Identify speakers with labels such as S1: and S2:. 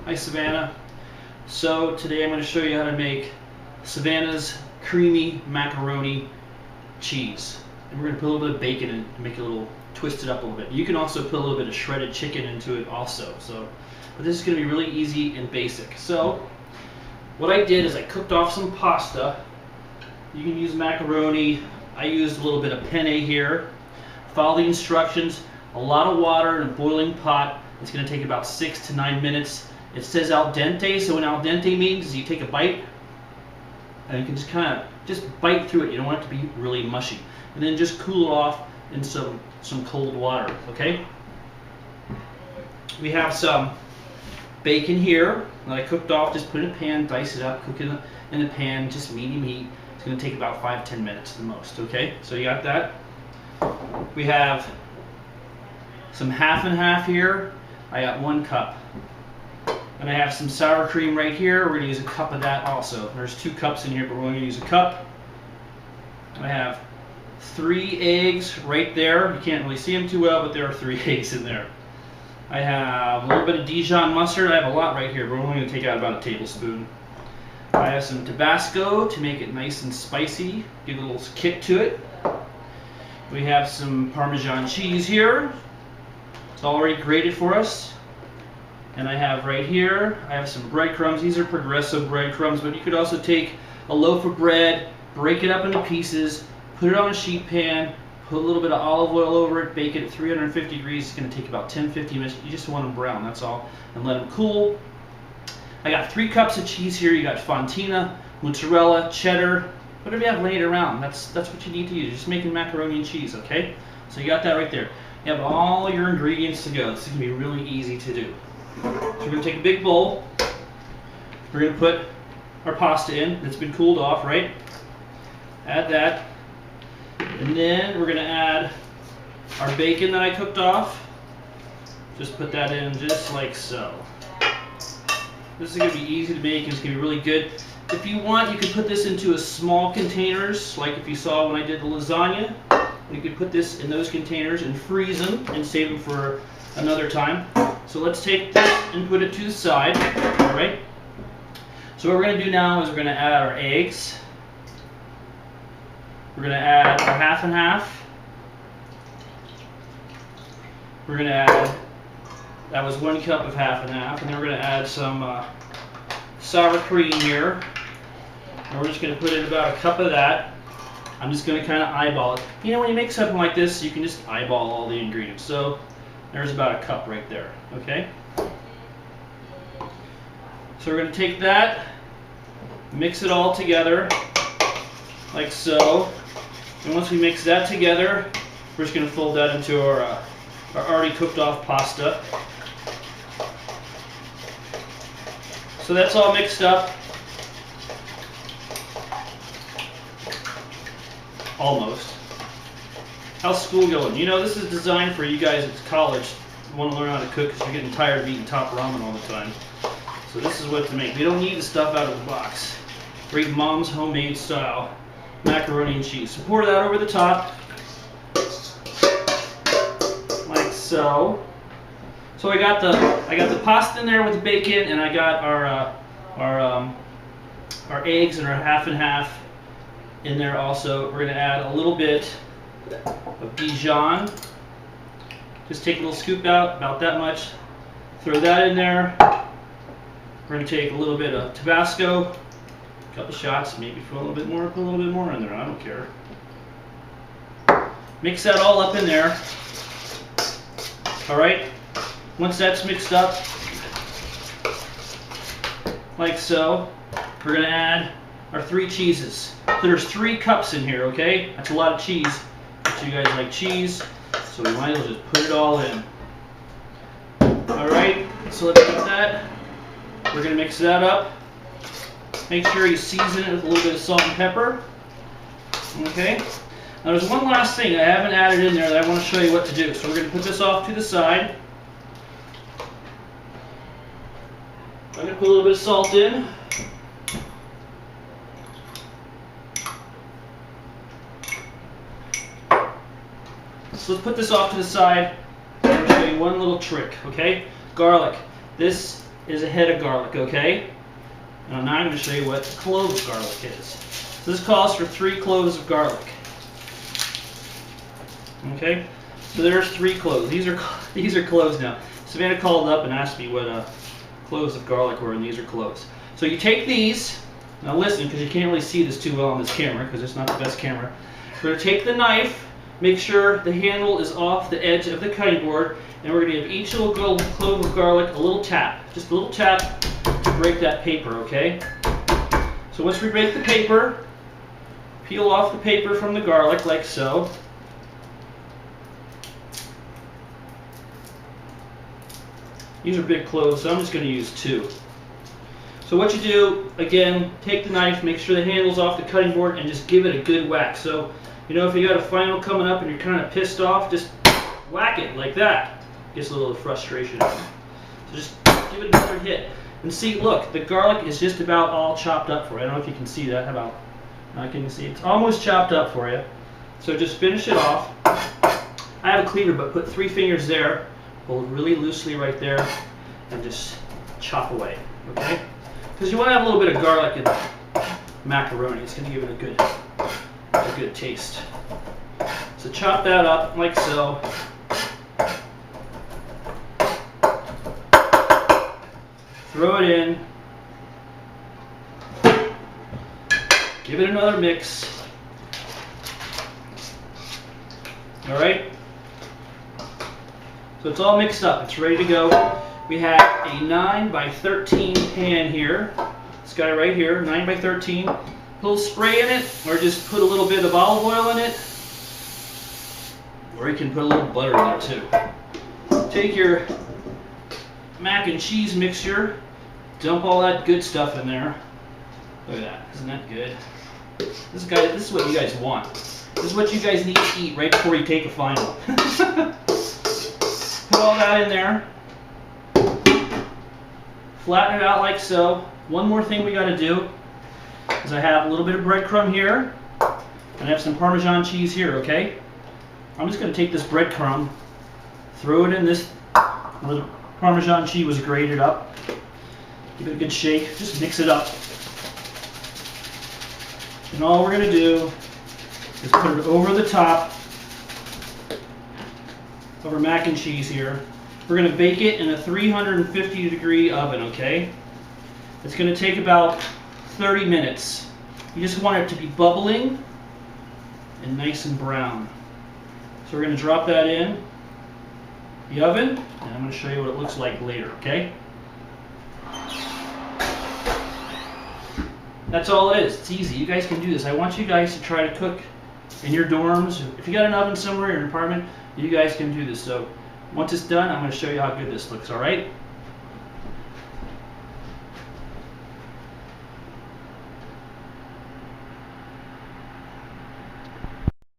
S1: Hi Savannah. So today I'm going to show you how to make Savannah's creamy macaroni cheese. And we're going to put a little bit of bacon in to make it a little twist it up a little bit. You can also put a little bit of shredded chicken into it also. But this is going to be really easy and basic. So what I did is I cooked off some pasta. You can use macaroni. I used a little bit of penne here. Follow the instructions. A lot of water in a boiling pot. It's going to take about 6 to 9 minutes. It says al dente, so what al dente means is you take a bite and you can just kind of bite through it. You don't want it to be really mushy. And then just cool it off in some cold water, okay? We have some bacon here that I cooked off. Just put it in a pan, dice it up, cook it in a pan, just medium heat. It's going to take about 5-10 minutes at the most, okay? So you got that. We have some half and half here. I got 1 cup. And I have some sour cream right here. We're going to use a cup of that also. There's 2 cups in here, but we're going to use a cup. I have 3 eggs right there. You can't really see them too well, but there are 3 eggs in there. I have a little bit of Dijon mustard. I have a lot right here, but we're only going to take out about a tablespoon. I have some Tabasco to make it nice and spicy, give it a little kick to it. We have some Parmesan cheese here. It's already grated for us. And I have right here, I have some breadcrumbs. These are Progresso breadcrumbs, but you could also take a loaf of bread, break it up into pieces, put it on a sheet pan, put a little bit of olive oil over it, bake it at 350 degrees. It's going to take about 10-15 minutes. You just want them brown, that's all. And let them cool. I got 3 cups of cheese here. You got Fontina, mozzarella, cheddar, whatever you have laying around. That's what you need to use. You're just making macaroni and cheese, okay? So you got that right there. You have all your ingredients to go. This is going to be really easy to do. So we're going to take a big bowl. We're going to put our pasta in. It's been cooled off, right? Add that. And then we're going to add our bacon that I cooked off. Just put that in just like so. This is going to be easy to make and it's going to be really good. If you want, you could put this into a small containers, like if you saw when I did the lasagna. You could put this in those containers and freeze them and save them for another time. So let's take this and put it to the side. All right. So what we're going to do now is we're going to add our eggs. We're going to add our half and half. We're going to add, that was 1 cup of half and half, and then we're going to add some sour cream here. And we're just going to put in about a cup of that. I'm just going to kind of eyeball it. You know, when you make something like this, you can just eyeball all the ingredients. So there's about a cup right there, okay? So we're going to take that, mix it all together, like so. And once we mix that together, we're just going to fold that into our already cooked off pasta. So that's all mixed up. Almost. How's school going? You know, this is designed for you guys at college who want to learn how to cook because you're getting tired of eating top ramen all the time. So this is what to make. We don't need the stuff out of the box. Great mom's homemade style macaroni and cheese. So pour that over the top, like so. So I got the pasta in there with the bacon, and I got our eggs and our half and half in there also. We're going to add a little bit of Dijon. Just take a little scoop out, about that much. Throw that in there. We're going to take a little bit of Tabasco, a couple shots, maybe put a little bit more in there, I don't care. Mix that all up in there. Alright, once that's mixed up, like so, we're going to add our 3 cheeses. There's 3 cups in here, okay? That's a lot of cheese. But you guys like cheese, so we might as well just put it all in. Alright, so let's get that. We're going to mix that up. Make sure you season it with a little bit of salt and pepper. Okay? Now there's one last thing I haven't added in there that I want to show you what to do. So we're going to put this off to the side. I'm going to put a little bit of salt in. So let's put this off to the side. And I'm going to show you one little trick, okay? Garlic. This is a head of garlic, okay? Now I'm going to show you what a clove of garlic is. So this calls for 3 cloves of garlic. Okay? So there's 3 cloves. These are cloves now. Savannah called up and asked me what cloves of garlic were, and these are cloves. So you take these. Now listen, because you can't really see this too well on this camera, because it's not the best camera. We're going to take the knife, make sure the handle is off the edge of the cutting board, and we're going to give each little clove of garlic a little tap. Just a little tap to break that paper, okay? So once we break the paper, peel off the paper from the garlic like so. These are big cloves, so I'm just going to use 2. So what you do, again, take the knife, make sure the handle's off the cutting board, and just give it a good whack. So, you know, if you got a final coming up and you're kind of pissed off, just whack it like that. Gets a little frustration. So just give it another hit. And see, look, the garlic is just about all chopped up for you. I don't know if you can see that. How about, now can you see? It's almost chopped up for you. So just finish it off. I have a cleaver, but put 3 fingers there. Hold really loosely right there, and just chop away, okay? Because you want to have a little bit of garlic in the macaroni. It's going to give it a good taste. So chop that up like so. Throw it in. Give it another mix. All right? So it's all mixed up. It's ready to go. We have a 9 by 13 pan here. This guy right here, 9 by 13. Put a little spray in it, or just put a little bit of olive oil in it. Or you can put a little butter in there too. Take your mac and cheese mixture, dump all that good stuff in there. Look at that, isn't that good? This is what you guys want. This is what you guys need to eat right before you take a final. Put all that in there. Flatten it out like so. One more thing we got to do is I have a little bit of breadcrumb here, and I have some Parmesan cheese here, okay? I'm just going to take this breadcrumb, throw it in this where the Parmesan cheese was grated up. Give it a good shake. Just mix it up. And all we're going to do is put it over the top of our mac and cheese here. We're going to bake it in a 350-degree oven, okay? It's going to take about 30 minutes. You just want it to be bubbling and nice and brown. So we're going to drop that in the oven, and I'm going to show you what it looks like later, okay? That's all it is. It's easy. You guys can do this. I want you guys to try to cook in your dorms. If you got an oven somewhere in your apartment, you guys can do this. So once it's done, I'm going to show you how good this looks, all right?